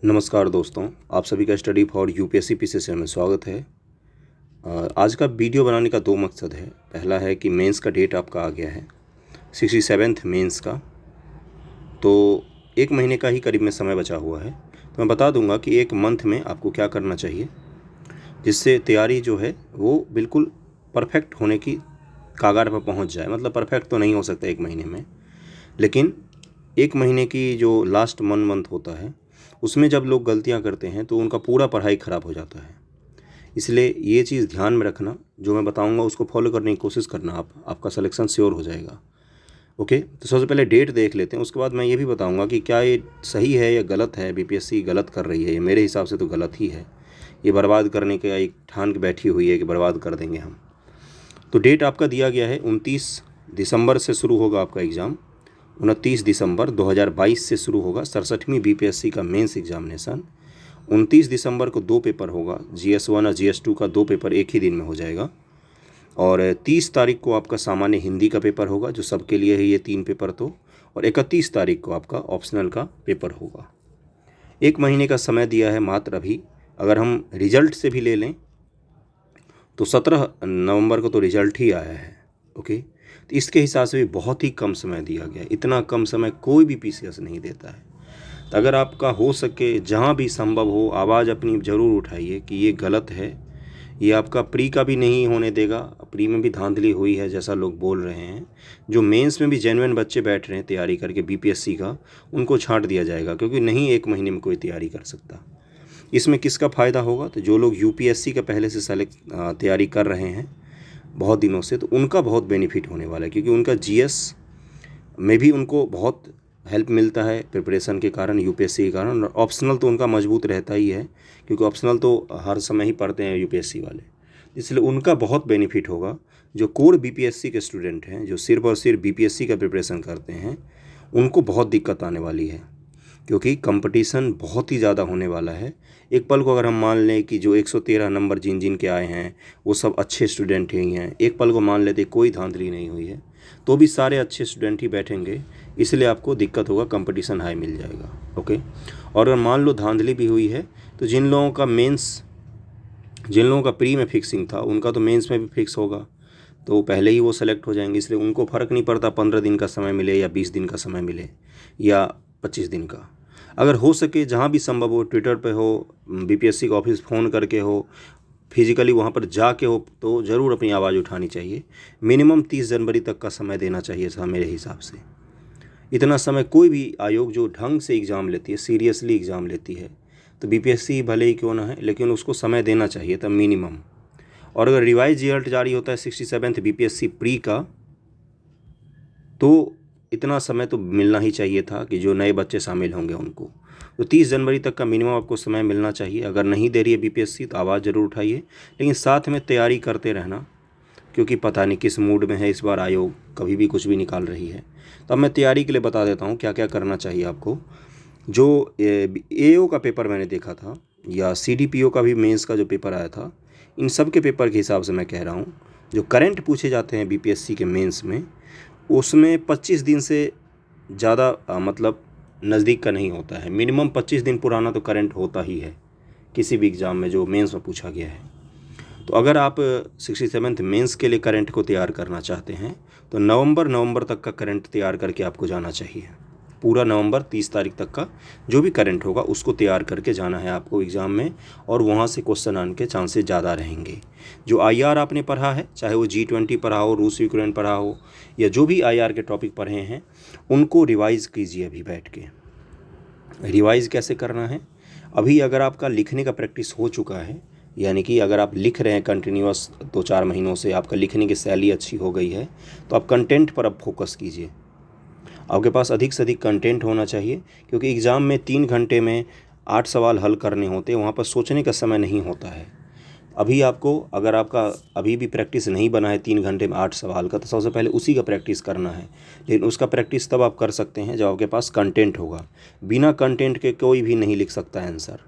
नमस्कार दोस्तों, आप सभी का स्टडी फॉर यूपीएससी पीसीएस में स्वागत है। आज का वीडियो बनाने का दो मकसद है। पहला है कि मेंस का डेट आपका आ गया है 67th मेंस का, तो एक महीने का ही करीब में समय बचा हुआ है। तो मैं बता दूंगा कि एक मंथ में आपको क्या करना चाहिए जिससे तैयारी जो है वो बिल्कुल परफेक्ट होने की कागार पर पहुंच जाए। मतलब परफेक्ट तो नहीं हो सकता एक महीने में, लेकिन एक महीने की जो लास्ट मंथ होता है उसमें जब लोग गलतियां करते हैं तो उनका पूरा पढ़ाई ख़राब हो जाता है। इसलिए ये चीज़ ध्यान में रखना, जो मैं बताऊंगा उसको फॉलो करने की कोशिश करना, आपका सिलेक्शन श्योर हो जाएगा। ओके, तो सबसे पहले डेट देख लेते हैं, उसके बाद मैं ये भी बताऊंगा कि क्या ये सही है या गलत है। बीपीएससी गलत कर रही है, ये मेरे हिसाब से तो गलत ही है। ये बर्बाद करने का एक ठान के बैठी हुई है कि बर्बाद कर देंगे हम। तो डेट आपका दिया गया है 29 दिसंबर से शुरू होगा आपका एग्ज़ाम। 29 दिसंबर 2022 से शुरू होगा 67वीं बीपीएससी का मेंस एग्जामिनेशन। 29 दिसंबर को दो पेपर होगा, GS1 और GS2 का दो पेपर एक ही दिन में हो जाएगा। और 30 तारीख को आपका सामान्य हिंदी का पेपर होगा, जो सबके लिए है ये तीन पेपर तो। और 31 तारीख को आपका ऑप्शनल का पेपर होगा। एक महीने का समय दिया है मात्र अभी। अगर हम रिजल्ट से भी ले लें तो 17 नवंबर को तो रिजल्ट ही आया है। ओके, तो इसके हिसाब से भी बहुत ही कम समय दिया गया है। इतना कम समय कोई भी पीसीएस नहीं देता है। तो अगर आपका हो सके, जहाँ भी संभव हो, आवाज़ अपनी ज़रूर उठाइए कि ये गलत है। ये आपका प्री का भी नहीं होने देगा। प्री में भी धांधली हुई है जैसा लोग बोल रहे हैं। जो मेंस में भी जेन्युइन बच्चे बैठ रहे हैं तैयारी करके बीपीएससी का, उनको छांट दिया जाएगा, क्योंकि नहीं एक महीने में कोई तैयारी कर सकता। इसमें किसका फ़ायदा होगा? तो जो लोग यूपीएससी का पहले से तैयारी कर रहे हैं बहुत दिनों से, तो उनका बहुत बेनिफिट होने वाला है, क्योंकि उनका जीएस में भी उनको बहुत हेल्प मिलता है प्रिपरेशन के कारण, यूपीएससी के कारण। और ऑप्शनल तो उनका मजबूत रहता ही है, क्योंकि ऑप्शनल तो हर समय ही पढ़ते हैं यूपीएससी वाले, इसलिए उनका बहुत बेनिफिट होगा। जो कोर बीपीएससी के स्टूडेंट हैं, जो सिर्फ और सिर्फ बीपीएससी का प्रिपरेशन करते हैं, उनको बहुत दिक्कत आने वाली है, क्योंकि कंपटीशन बहुत ही ज़्यादा होने वाला है। एक पल को अगर हम मान लें कि जो 113 नंबर जिन जिन के आए हैं वो सब अच्छे स्टूडेंट ही हैं, एक पल को मान लेते कोई धांधली नहीं हुई है, तो भी सारे अच्छे स्टूडेंट ही बैठेंगे, इसलिए आपको दिक्कत होगा, कंपटीशन हाई मिल जाएगा। ओके, और अगर मान लो धांधली भी हुई है तो जिन लोगों का प्री में फिक्सिंग था उनका तो मेंस में भी फिक्स होगा, तो पहले ही वो सेलेक्ट हो जाएंगे। इसलिए उनको फ़र्क नहीं पड़ता 15 दिन का समय मिले या 20 दिन का समय मिले या 25 दिन का। अगर हो सके, जहाँ भी संभव हो, ट्विटर पे हो, बीपीएससी का ऑफिस फ़ोन करके हो, फिजिकली वहाँ पर जाके हो, तो ज़रूर अपनी आवाज़ उठानी चाहिए। मिनिमम 30 जनवरी तक का समय देना चाहिए था मेरे हिसाब से। इतना समय कोई भी आयोग जो ढंग से एग्ज़ाम लेती है, सीरियसली एग्ज़ाम लेती है, तो बीपीएससी भले ही क्यों ना है, लेकिन उसको समय देना चाहिए था मिनिमम। और अगर रिवाइज रिजल्ट जारी होता है 67th बीपीएससी प्री का, तो इतना समय तो मिलना ही चाहिए था कि जो नए बच्चे शामिल होंगे उनको। तो 30 जनवरी तक का मिनिमम आपको समय मिलना चाहिए। अगर नहीं दे रही है बीपीएससी तो आवाज़ ज़रूर उठाइए, लेकिन साथ में तैयारी करते रहना, क्योंकि पता नहीं किस मूड में है इस बार आयोग, कभी भी कुछ भी निकाल रही है। तो अब मैं तैयारी के लिए बता देता हूँ क्या क्या करना चाहिए आपको। जो एओ का पेपर मैंने देखा था, या सीडीपीओ का भी मेंस का जो पेपर आया था, इन सब के पेपर के हिसाब से मैं कह रहा हूँ, जो करंट पूछे जाते हैं बीपीएससी के मेंस में, उसमें 25 दिन से ज़्यादा मतलब नज़दीक का नहीं होता है। मिनिमम 25 दिन पुराना तो करंट होता ही है किसी भी एग्ज़ाम में जो मेंस में पूछा गया है। तो अगर आप 67th मेंस के लिए करंट को तैयार करना चाहते हैं तो नवंबर तक का करंट तैयार करके आपको जाना चाहिए। पूरा नवंबर 30 तारीख तक का जो भी करंट होगा उसको तैयार करके जाना है आपको एग्ज़ाम में, और वहाँ से क्वेश्चन आने के चांसेस ज़्यादा रहेंगे। जो आईआर आपने पढ़ा है, चाहे वो G20 पढ़ा हो, रूस यूक्रेन पढ़ा हो, या जो भी आईआर के टॉपिक पढ़े हैं, उनको रिवाइज़ कीजिए। अभी बैठ के रिवाइज़ कैसे करना है? अभी अगर आपका लिखने का प्रैक्टिस हो चुका है, यानी कि अगर आप लिख रहे हैं कंटिन्यूअस 2-4 महीनों से, आपका लिखने की शैली अच्छी हो गई है, तो आप कंटेंट पर अब फोकस कीजिए। आपके पास अधिक से अधिक कंटेंट होना चाहिए, क्योंकि एग्ज़ाम में 3 घंटे में 8 सवाल हल करने होते हैं, वहाँ पर सोचने का समय नहीं होता है। अभी आपको, अगर आपका अभी भी प्रैक्टिस नहीं बना है 3 घंटे में 8 सवाल का, तो सबसे पहले उसी का प्रैक्टिस करना है। लेकिन उसका प्रैक्टिस तब आप कर सकते हैं जब आपके पास कंटेंट होगा। बिना कंटेंट के कोई भी नहीं लिख सकता है आंसर।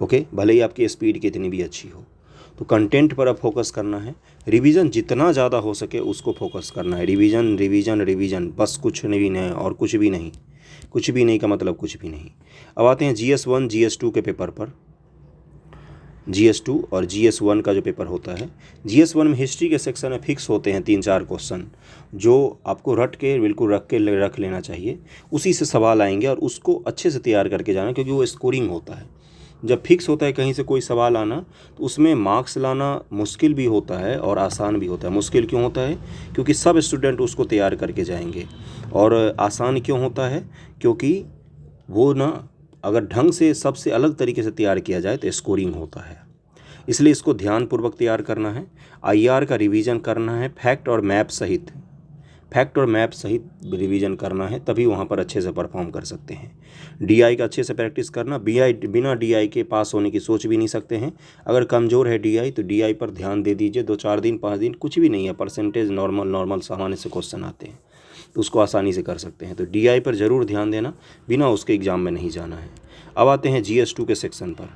ओके, भले ही आपकी स्पीड कितनी भी अच्छी हो। तो कंटेंट पर अब फोकस करना है। रिवीजन जितना ज़्यादा हो सके उसको फोकस करना है। रिवीजन रिवीजन रिवीजन, बस कुछ नहीं है और कुछ भी नहीं। कुछ भी नहीं का मतलब कुछ भी नहीं। अब आते हैं GS1 GS2 के पेपर पर। GS2 और GS1 का जो पेपर होता है, GS1 में हिस्ट्री के सेक्शन में फिक्स होते हैं 3-4 क्वेश्चन, जो आपको रट के बिल्कुल रख लेना चाहिए। उसी से सवाल आएंगे और उसको अच्छे से तैयार करके जाना, क्योंकि वो स्कोरिंग होता है। जब फिक्स होता है कहीं से कोई सवाल आना, तो उसमें मार्क्स लाना मुश्किल भी होता है और आसान भी होता है। मुश्किल क्यों होता है? क्योंकि सब स्टूडेंट उसको तैयार करके जाएंगे। और आसान क्यों होता है? क्योंकि वो ना अगर ढंग से सबसे अलग तरीके से तैयार किया जाए तो स्कोरिंग होता है। इसलिए इसको ध्यानपूर्वक तैयार करना है। IR का रिवीजन करना है, फैक्ट और मैप सहित रिवीजन करना है, तभी वहाँ पर अच्छे से परफॉर्म कर सकते हैं। DI का अच्छे से प्रैक्टिस करना। बिना DI के पास होने की सोच भी नहीं सकते हैं। अगर कमज़ोर है DI तो DI पर ध्यान दे दीजिए। 2-4 दिन 5 दिन कुछ भी नहीं है, परसेंटेज नॉर्मल सामान्य से क्वेश्चन आते हैं, तो उसको आसानी से कर सकते हैं। तो DI पर ज़रूर ध्यान देना, बिना उसके एग्ज़ाम में नहीं जाना है। अब आते हैं GS2 के सेक्शन पर।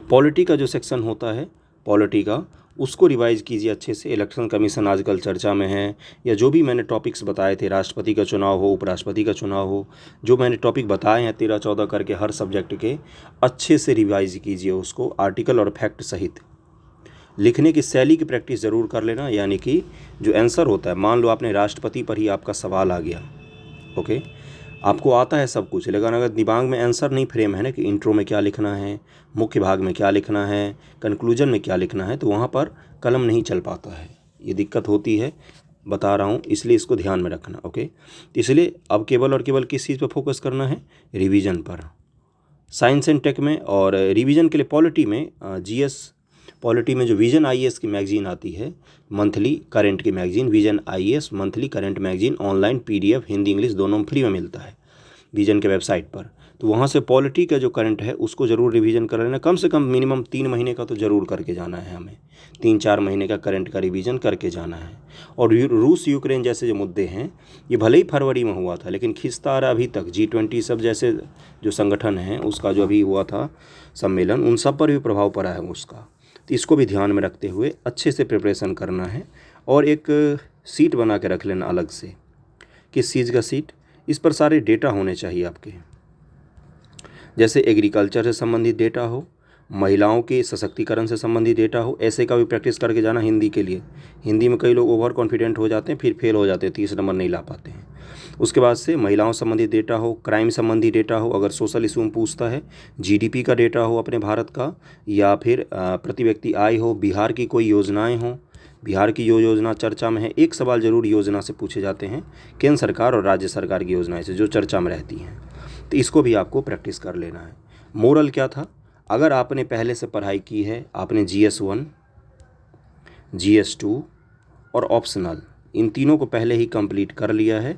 पॉलिटी का जो सेक्शन होता है, पॉलिटी का, उसको रिवाइज कीजिए अच्छे से। इलेक्शन कमीशन आजकल चर्चा में है, या जो भी मैंने टॉपिक्स बताए थे, राष्ट्रपति का चुनाव हो, उपराष्ट्रपति का चुनाव हो, जो मैंने टॉपिक बताए हैं 13-14 करके हर सब्जेक्ट के, अच्छे से रिवाइज कीजिए उसको, आर्टिकल और फैक्ट सहित। लिखने की शैली की प्रैक्टिस ज़रूर कर लेना, यानी कि जो आंसर होता है, मान लो आपने राष्ट्रपति पर ही आपका सवाल आ गया, ओके, आपको आता है सब कुछ, लेकिन अगर दिमाग में आंसर नहीं फ्रेम है ना कि इंट्रो में क्या लिखना है, मुख्य भाग में क्या लिखना है, कंक्लूजन में क्या लिखना है, तो वहाँ पर कलम नहीं चल पाता है। ये दिक्कत होती है, बता रहा हूँ, इसलिए इसको ध्यान में रखना, ओके। तो इसलिए अब केवल और केवल किस चीज़ पर फोकस करना है? रिवीजन पर। साइंस एंड टेक में और रिवीजन के लिए पॉलिटी में, पॉलिटी में जो विजन IAS की मैगजीन आती है, मंथली करंट की magazine, vision IAS monthly current magazine, online PDF Hindi English दोनों में फ्री में मिलता है विजन के वेबसाइट पर। तो वहाँ से पॉलिटी का जो करंट है उसको ज़रूर रिवीजन कर लेना। कम से कम मिनिमम 3 महीने का तो ज़रूर करके जाना है हमें, 3-4 महीने का करंट का रिवीजन करके जाना है। और रूस यूक्रेन जैसे जो मुद्दे हैं, ये भले ही फरवरी में हुआ था, लेकिन खिंचता आ रहा अभी तक। G20 सब जैसे जो संगठन हैं, उसका जो अभी हुआ था सम्मेलन, उन सब पर भी प्रभाव पड़ा है उसका। तो इसको भी ध्यान में रखते हुए अच्छे से प्रिपरेशन करना है। और एक सीट बना के रख लेना अलग से। किस चीज़ का सीट? इस पर सारे डेटा होने चाहिए आपके, जैसे एग्रीकल्चर से संबंधित डेटा हो, महिलाओं के सशक्तिकरण से संबंधित डेटा हो। ऐसे का भी प्रैक्टिस करके जाना हिंदी के लिए। हिंदी में कई लोग ओवर कॉन्फिडेंट हो जाते हैं, फिर फेल हो जाते हैं, 30 नंबर नहीं ला पाते हैं। उसके बाद से महिलाओं संबंधित डेटा हो, क्राइम संबंधी डेटा हो, अगर सोशल इशू में पूछता है, GDP का डेटा हो अपने भारत का, या फिर प्रति व्यक्ति आय हो, बिहार की कोई योजनाएं हो, बिहार की जो योजना चर्चा में है। एक सवाल जरूर योजना से पूछे जाते हैं, केंद्र सरकार और राज्य सरकार की योजनाएं से जो चर्चा में रहती हैं, तो इसको भी आपको प्रैक्टिस कर लेना है। मोरल क्या था? अगर आपने पहले से पढ़ाई की है, आपने GS1 GS2 और ऑप्शनल इन तीनों को पहले ही कंप्लीट कर लिया है,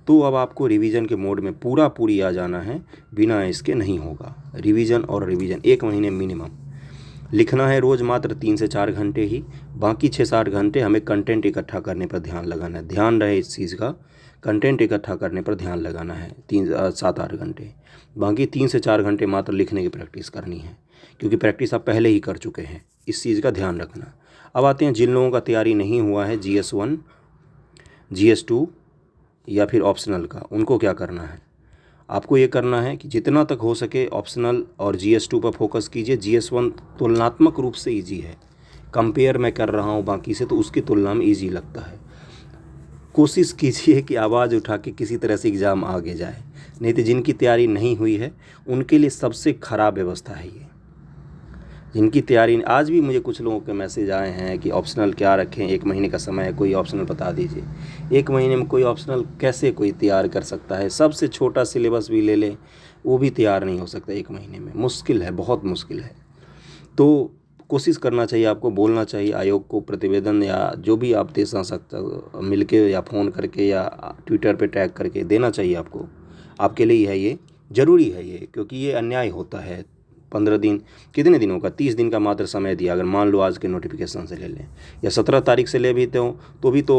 तो अब आपको रिवीजन के मोड में पूरी आ जाना है। बिना इसके नहीं होगा। रिवीजन और रिवीजन 1 महीने मिनिमम लिखना है रोज़, मात्र 3 से 4 घंटे ही। बाकी 6-7 घंटे हमें कंटेंट इकट्ठा करने पर ध्यान लगाना है। ध्यान रहे इस चीज़ का, कंटेंट इकट्ठा करने पर ध्यान लगाना है 7-8 घंटे। बाकी 3 से 4 घंटे मात्र लिखने की प्रैक्टिस करनी है, क्योंकि प्रैक्टिस आप पहले ही कर चुके हैं। इस चीज़ का ध्यान रखना। अब आते हैं जिन लोगों का तैयारी नहीं हुआ है GS1 GS2 या फिर ऑप्शनल का, उनको क्या करना है? आपको ये करना है कि जितना तक हो सके ऑप्शनल और GS2 पर फोकस कीजिए। GS1 तुलनात्मक रूप से ईजी है, कंपेयर मैं कर रहा हूँ बाकी से, तो उसकी तुलना में ईजी लगता है। कोशिश कीजिए कि आवाज़ उठा के किसी तरह से एग्ज़ाम आगे जाए, नहीं तो जिनकी तैयारी नहीं हुई है उनके लिए सबसे ख़राब व्यवस्था है ये। जिनकी तैयारी, आज भी मुझे कुछ लोगों के मैसेज आए हैं कि ऑप्शनल क्या रखें, 1 महीने का समय है, कोई ऑप्शनल बता दीजिए। 1 महीने में कोई ऑप्शनल कैसे कोई तैयार कर सकता है? सबसे छोटा सिलेबस भी ले लें, वो भी तैयार नहीं हो सकता 1 महीने में। मुश्किल है, बहुत मुश्किल है। तो कोशिश करना चाहिए, आपको बोलना चाहिए आयोग को, प्रतिवेदन या जो भी आप दे सकते मिल के या फ़ोन करके या ट्विटर पे टैग करके देना चाहिए आपको। आपके लिए है ये, ज़रूरी है ये, क्योंकि ये अन्याय होता है। 15 दिन, कितने दिनों का, 30 दिन का मात्र समय दिया। अगर मान लो आज के नोटिफिकेशन से ले लें या 17 तारीख से ले भी तो भी तो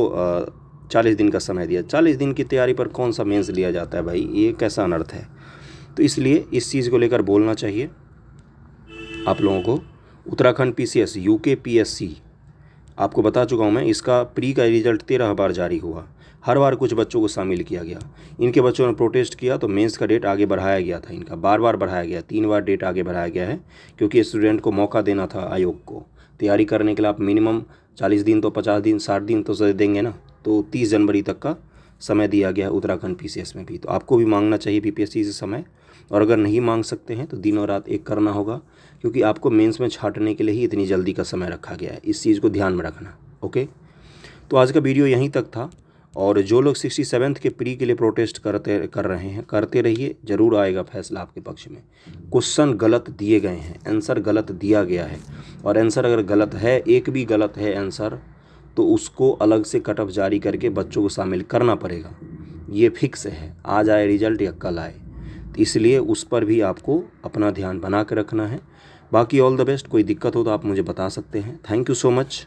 40 दिन का समय दिया। 40 दिन की तैयारी पर कौन सा मेंस लिया जाता है भाई? ये कैसा अनर्थ है। तो इसलिए इस चीज़ को लेकर बोलना चाहिए आप लोगों को। उत्तराखंड PCS UKPSC आपको बता चुका हूँ मैं, इसका प्री का रिजल्ट 13 बार जारी हुआ। हर बार कुछ बच्चों को शामिल किया गया। इनके बच्चों ने प्रोटेस्ट किया तो मेंस का डेट आगे बढ़ाया गया था। इनका बार बार बढ़ाया गया, 3 बार डेट आगे बढ़ाया गया है, क्योंकि स्टूडेंट को मौका देना था आयोग को तैयारी करने के लिए। आप मिनिमम 40 दिन तो 50 दिन 60 दिन तो दे देंगे ना, तो 30 जनवरी तक का समय दिया गया है उत्तराखंड PCS में भी। तो आपको भी मांगना चाहिए PPSC से समय, और अगर नहीं मांग सकते हैं तो दिन और रात एक करना होगा, क्योंकि आपको मेंस में छांटने के लिए ही इतनी जल्दी का समय रखा गया है। इस चीज़ को ध्यान में रखना। ओके, तो आज का वीडियो यहीं तक था। और जो लोग 67th के प्री के लिए प्रोटेस्ट कर रहे हैं, करते रहिए, ज़रूर आएगा फैसला आपके पक्ष में। क्वेश्चन गलत दिए गए हैं, आंसर गलत दिया गया है, और आंसर अगर गलत है, एक भी गलत है आंसर, तो उसको अलग से कट ऑफ जारी करके बच्चों को शामिल करना पड़ेगा। ये फिक्स है, आज आए रिजल्ट या कल आए, तो इसलिए उस पर भी आपको अपना ध्यान बना के रखना है। बाकी ऑल द बेस्ट। कोई दिक्कत हो तो आप मुझे बता सकते हैं। Thank you so much.